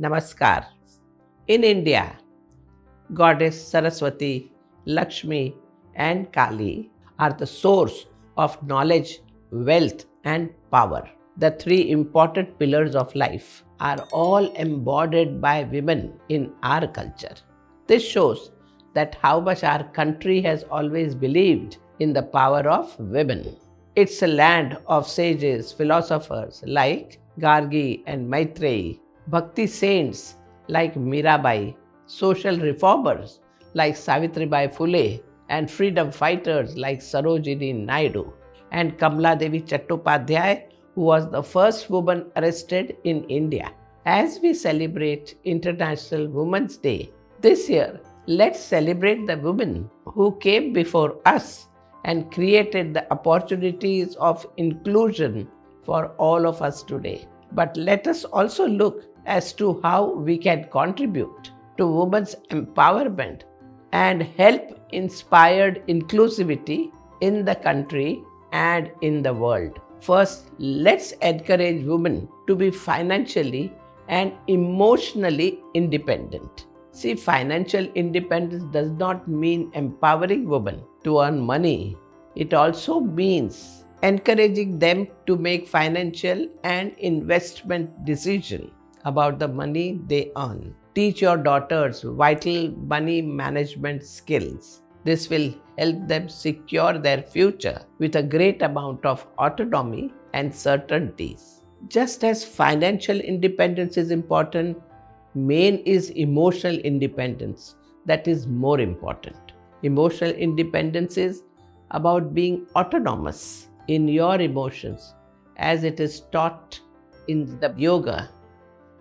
Namaskar. In India, Goddess Saraswati, Lakshmi, and Kali are the source of knowledge, wealth, and power. The three important pillars of life are all embodied by women in our culture. This shows that how much our country has always believed in the power of women. It's a land of sages, philosophers like Gargi and Maitreyi, bhakti saints like Mirabai, social reformers like Savitribai Phule, and freedom fighters like Sarojini Naidu, and Kamala Devi Chattopadhyay, who was the first woman arrested in India. As we celebrate International Women's Day this year, let's celebrate the women who came before us and created the opportunities of inclusion for all of us today. But let us also look as to how we can contribute to women's empowerment and help inspired inclusivity in the country and in the world. First, let's encourage women to be financially and emotionally independent. See, financial independence does not mean empowering women to earn money. It also means encouraging them to make financial and investment decisions about the money they earn. Teach your daughters vital money management skills. This will help them secure their future with a great amount of autonomy and certainties. Just as financial independence is important, main is emotional independence that is more important. Emotional independence is about being autonomous in your emotions as it is taught in the yoga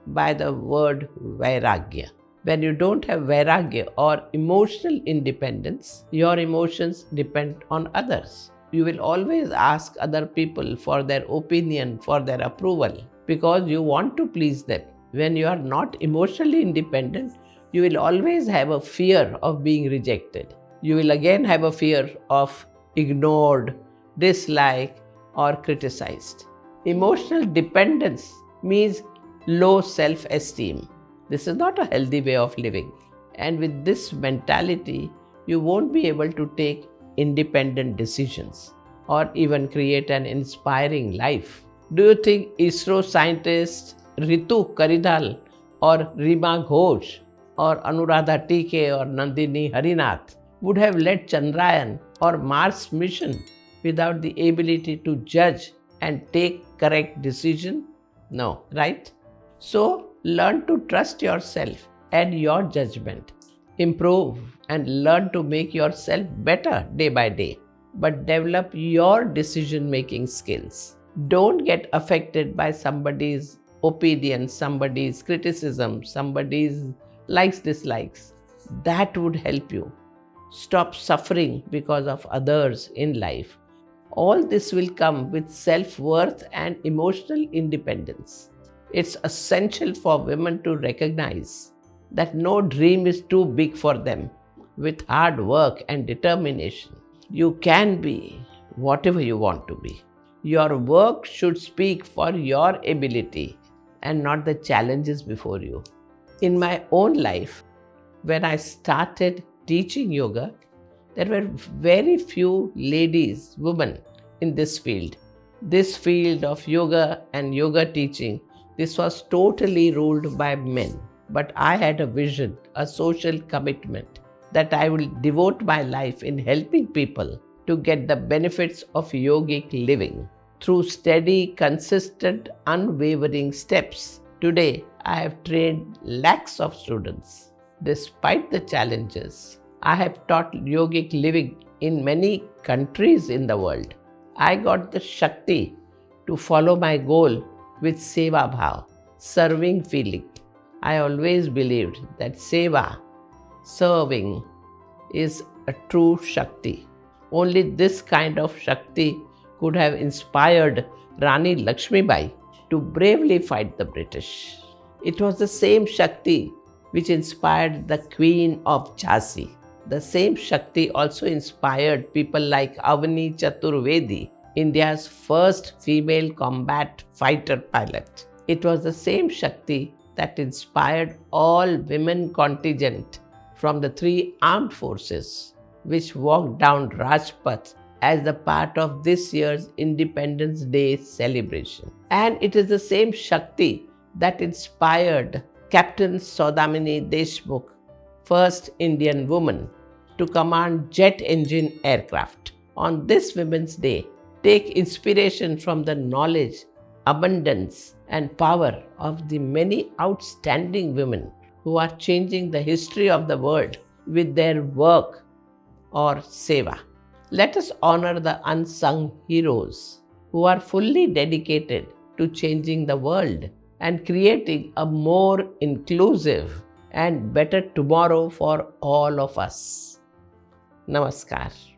by the word vairagya. When you don't have vairagya or emotional independence, your emotions depend on others. You will always ask other people for their opinion, for their approval, because you want to please them. When you are not emotionally independent, you will always have a fear of being rejected. You will again have a fear of ignored, disliked, or criticized. Emotional dependence means low self-esteem. This is not a healthy way of living. And with this mentality, you won't be able to take independent decisions or even create an inspiring life. Do you think ISRO scientists Ritu Karidhal or Rima Ghosh or Anuradha TK or Nandini Harinath would have led Chandrayaan or Mars mission without the ability to judge and take correct decision? No, right? So learn to trust yourself and your judgment. Improve and learn to make yourself better day by day. But develop your decision-making skills. Don't get affected by somebody's opinion, somebody's criticism, somebody's likes, dislikes. That would help you. Stop suffering because of others in life. All this will come with self-worth and emotional independence. It's essential for women to recognize that no dream is too big for them. With hard work and determination, you can be whatever you want to be. Your work should speak for your ability and not the challenges before you. In my own life, when I started teaching yoga, there were very few ladies, women in this field. This field of yoga and yoga teaching, this was totally ruled by men. But I had a vision, a social commitment that I will devote my life in helping people to get the benefits of yogic living through steady, consistent, unwavering steps. Today, I have trained lakhs of students. Despite the challenges, I have taught yogic living in many countries in the world. I got the Shakti to follow my goal with Seva Bhav, serving feeling. I always believed that Seva, serving, is a true Shakti. Only this kind of Shakti could have inspired Rani Lakshmibai to bravely fight the British. It was the same Shakti which inspired the Queen of Jhansi. The same Shakti also inspired people like Avani Chaturvedi, India's first female combat fighter pilot. It was the same Shakti that inspired all women contingent from the three armed forces which walked down Rajpath as the part of this year's Independence Day celebration. And it is the same Shakti that inspired Captain Saudamini Deshmukh, first Indian woman to command jet engine aircraft. On this Women's Day, take inspiration from the knowledge, abundance, and power of the many outstanding women who are changing the history of the world with their work or seva. Let us honor the unsung heroes who are fully dedicated to changing the world and creating a more inclusive and better tomorrow for all of us. Namaskar.